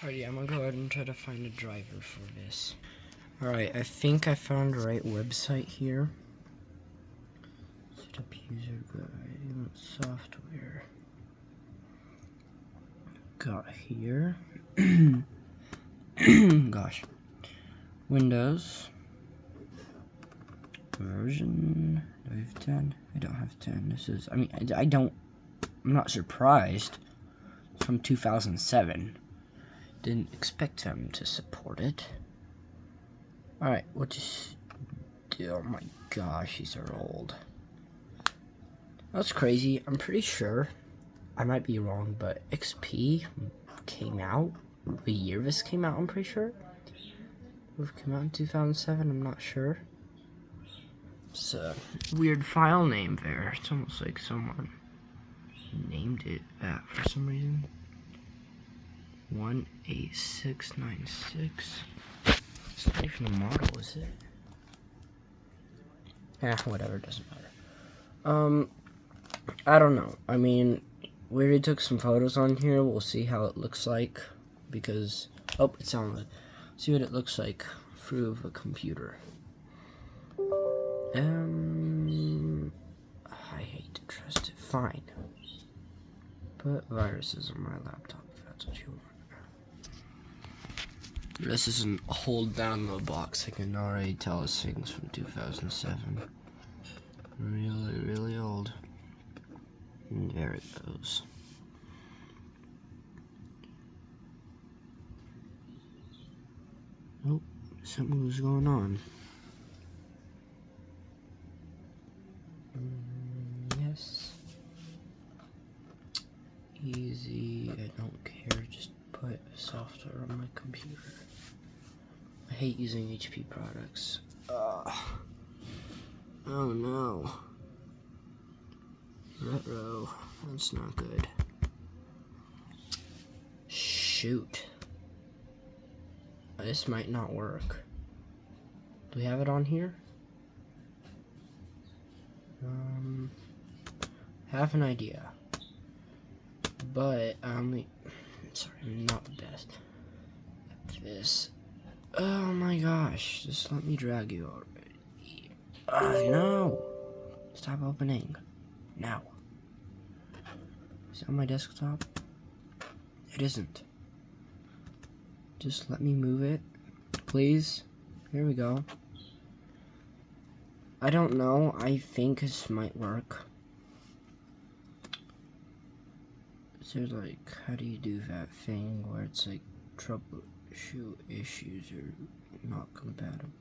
Alrighty, I'm gonna go ahead and try to find a driver for this. Alright, I think I found the right website here. Set up user guide, software. Got here. Gosh. Windows. Version. Do I have 10? I don't have 10. This is, I'm not surprised. It's from 2007. Didn't expect them to support it. Alright, oh my gosh, these are old. That's crazy. I'm pretty sure, I might be wrong, but XP came out, the year this came out, I'm pretty sure. It came out in 2007, I'm not sure. It's a weird file name there. It's almost like someone named it that for some reason. 18696. It's not even a model, is it? Whatever, doesn't matter. I don't know. I mean, we already took some photos on here. We'll see how it looks like, because, oh, it's on. See what it looks like through the computer. I hate to trust it. Fine. Put viruses on my laptop if that's what you want. This isn't hold down the box. I can already tell this thing's from 2007. Really, really old. And there it goes. Oh, something was going on. Yes. Easy. I don't care. Just put software on my computer. I hate using HP products. Oh no. Retro. That's not good. Shoot. This might not work. Do we have it on here? Have an idea. But, sorry, I'm not the best at this. Oh my gosh, just let me drag you already. No! Stop opening. Now. Is it on my desktop? It isn't. Just let me move it, please. Here we go. I don't know, I think this might work. So like, how do you do that thing where it's like troubleshoot issues are not compatible?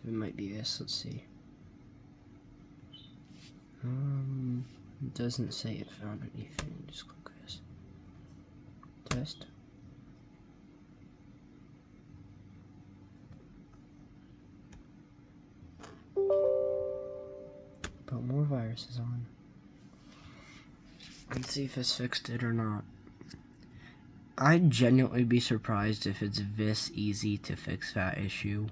It might be this, let's see. It doesn't say it found anything, just click this. Test. Put more viruses on. Let's see if this fixed it or not. I'd genuinely be surprised if it's this easy to fix that issue.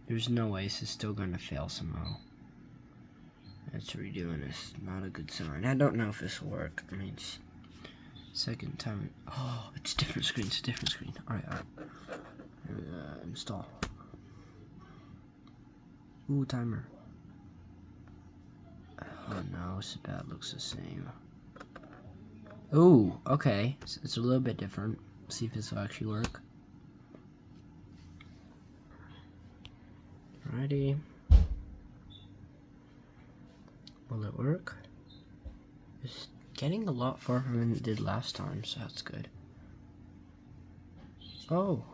There's no way this is still gonna fail somehow. It's redoing this. Not a good sign. I don't know if this will work. I mean, second time. Oh, it's different screen. It's a different screen. Alright. Install. Ooh, timer. Oh no, it's bad. Looks the same. Ooh, okay. So it's a little bit different. Let's see if this will actually work. Alrighty. Will it work? It's getting a lot farther than it did last time, so that's good. Oh,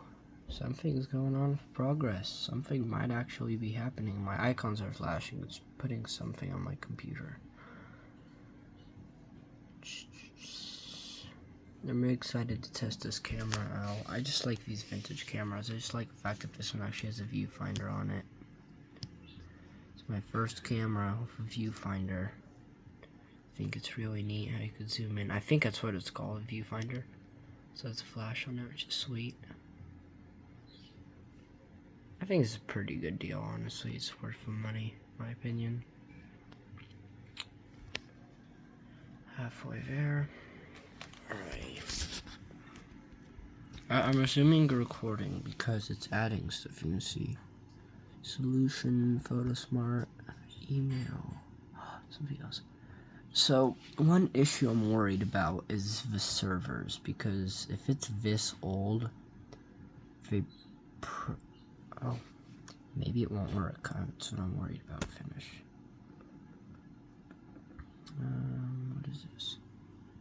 something's going on with progress. Something might actually be happening. My icons are flashing. It's putting something on my computer. I'm really excited to test this camera out. I just like these vintage cameras. I just like the fact that this one actually has a viewfinder on it. It's my first camera with a viewfinder. I think it's really neat how you can zoom in. I think that's what it's called, a viewfinder. So it's a flash on it, which is sweet. I think it's a pretty good deal, honestly. It's worth the money, in my opinion. Halfway there. Alright. I'm assuming recording because it's adding stuff. You can see solution, PhotoSmart, email, something else. So one issue I'm worried about is the servers, because if it's this old, maybe it won't work. That's what I'm worried about. Finish. What is this?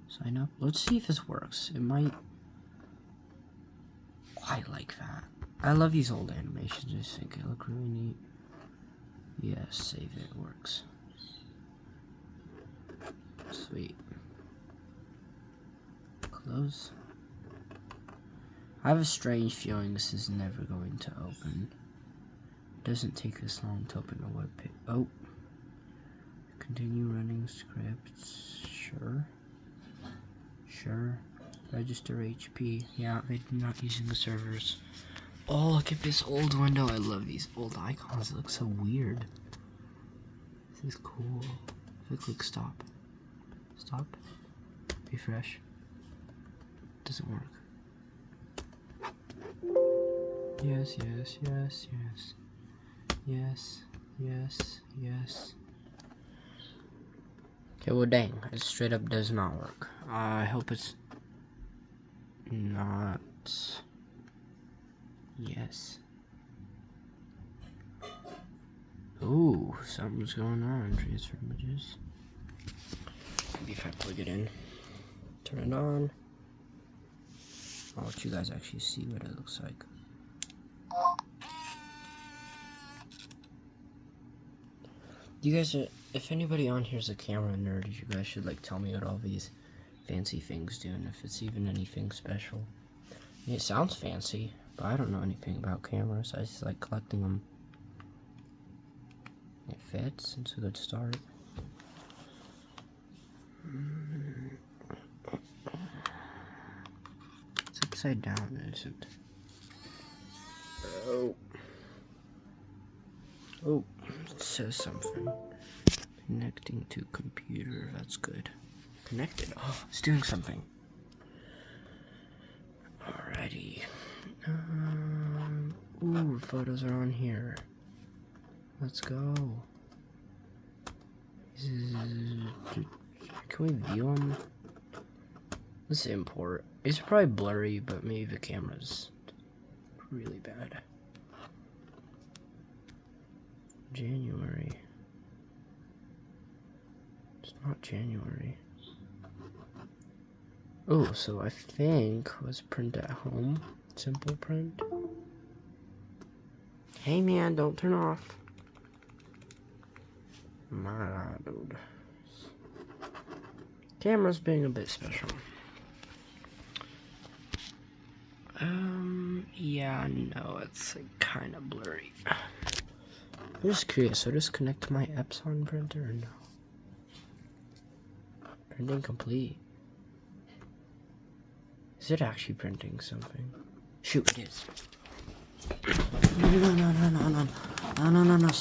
Sign up. Let's see if this works. It might. I like that. I love these old animations. I just think they look really neat. Yes, save it. Works. Sweet. Close. I have a strange feeling this is never going to open. It doesn't take this long to open a web page. Oh. Continue running scripts. Sure. Sure. Register HP. Yeah, they're not using the servers. Oh, look at this old window. I love these old icons. They look so weird. This is cool. If I click stop. Stop. Refresh. Doesn't work. Yes, yes, yes, yes. Yes, yes, yes. Okay, well dang. It straight up does not work. I hope it's not. Yes. Ooh, something's going on. Transfer images. Maybe if I plug it in. Turn it on. I'll let you guys actually see what it looks like. You guys are, if anybody on here is a camera nerd, you guys should like tell me what all these fancy things do and if it's even anything special. I mean, it sounds fancy, but I don't know anything about cameras. I just like collecting them. It fits. It's a good start. It's upside down, isn't it? Oh. Oh, it says something. Connecting to computer. That's good. Connected. Oh, it's doing something. Alrighty. Ooh, photos are on here. Let's go. Can we view them? Let's import. It's probably blurry, but maybe the camera's really bad. January. It's not January. Oh, so I think let's print at home. Simple print. Hey man, don't turn off. My dude. Camera's being a bit special. Yeah, no, it's like kind of blurry. I'm just curious, so just connect to my Epson printer or no? Printing complete. Is it actually printing something? Shoot, it is. No,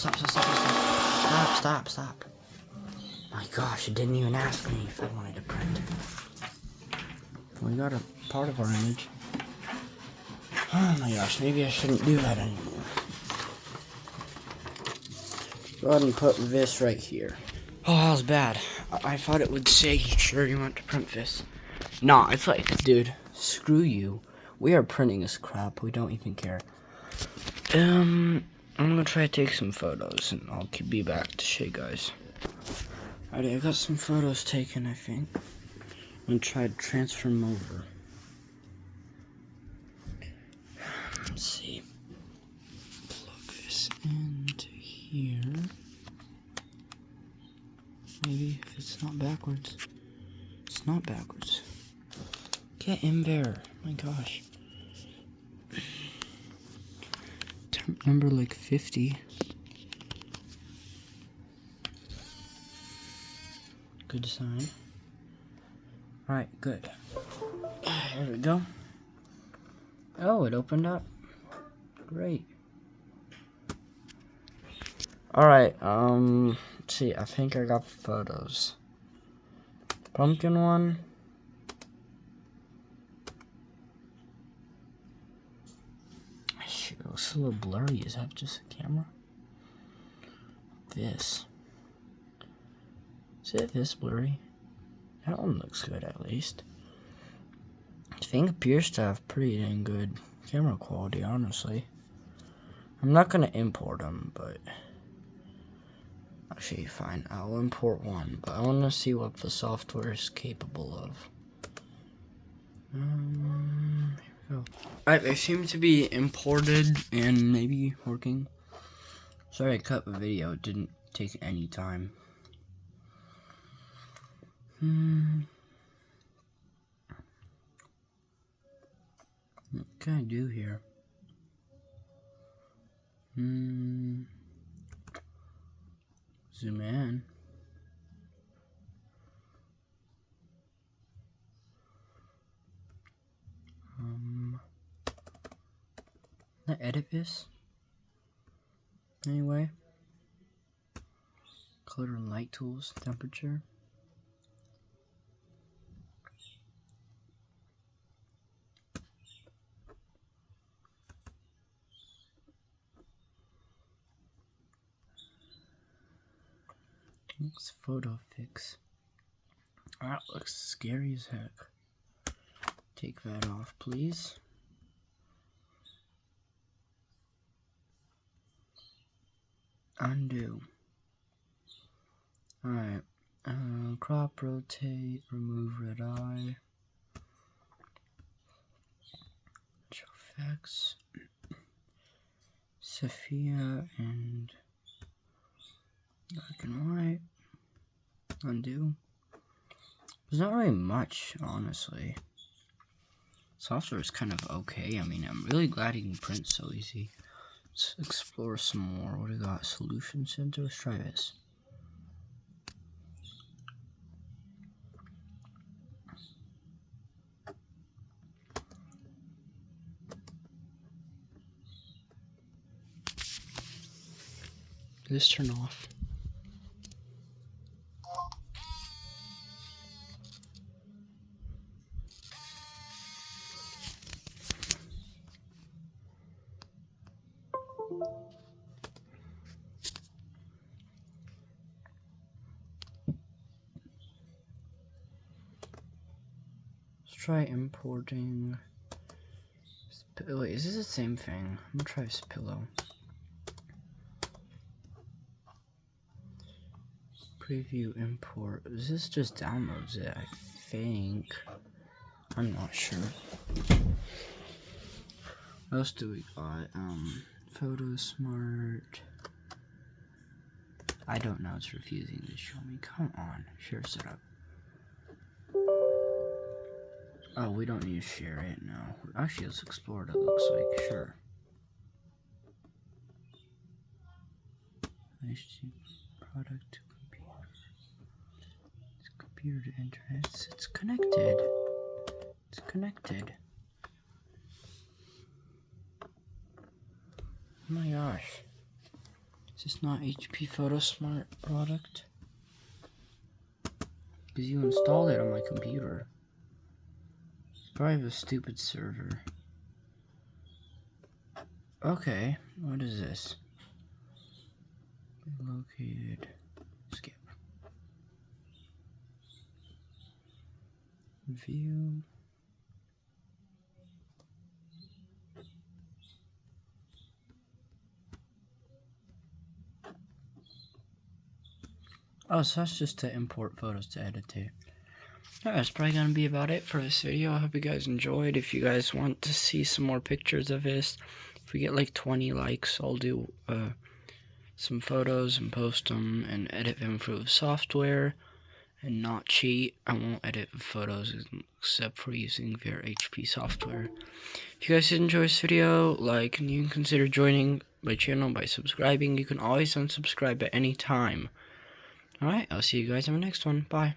stop. My gosh, it didn't even ask me if I wanted to print. We got a part of our image. Oh my gosh, maybe I shouldn't do that anymore. Go ahead and put this right here. Oh, that was bad. I thought it would say, sure you want to print this. Nah, it's like, dude, screw you. We are printing this crap. We don't even care. I'm gonna try to take some photos, and I'll be back to show you guys. Alright, I got some photos taken, I think. I'm gonna try to transfer them over. Let's see. Plug this into here. Maybe if it's not backwards. It's not backwards. Get in there. My gosh. Temp number like 50. Good sign. Alright, good. Here we go. Oh, it opened up. Great. Alright, let's see, I think I got photos. Pumpkin one. It looks a little blurry. Is that just a camera? This. Is it this blurry? That one looks good at least. The thing appears to have pretty dang good camera quality, honestly. I'm not gonna import them, but actually, fine. I'll import one, but I want to see what the software is capable of. Here we go. Alright, they seem to be imported and maybe working. Sorry I cut the video. It didn't take any time. What can I do here? Zoom in. Can I edit this? Anyway. Color and light tools, temperature. Looks photo fix. That looks scary as heck. Take that off, please. Undo. Alright. Crop, rotate, remove red eye. Show effects. Sophia and black and white. Undo. There's not really much, honestly. Software is kind of okay. I mean, I'm really glad you can print so easy. Let's explore some more. What do we got? Solution Center. Let's try this. Did this turn off? Let's try importing. Wait, is this the same thing? I'm gonna try this pillow. Preview import. This just downloads it, I think. I'm not sure. What else do we got? Photo Smart. I don't know, it's refusing to show me. Come on, share setup. Oh, we don't need to share it now. Actually, let's explore what it looks like. Sure. Product to computer. It's computer to internet. It's connected. It's connected. Oh my gosh. Is this not HP Photo Smart product? Because you installed it on my computer. Probably a stupid server. Okay, what is this? Located. Skip. View. Oh, so that's just to import photos to edit to. Alright, that's probably going to be about it for this video. I hope you guys enjoyed. If you guys want to see some more pictures of this, if we get like 20 likes, I'll do some photos and post them and edit them through the software and not cheat. I won't edit photos except for using their HP software. If you guys did enjoy this video, like, and you can consider joining my channel by subscribing. You can always unsubscribe at any time. Alright, I'll see you guys in the next one. Bye.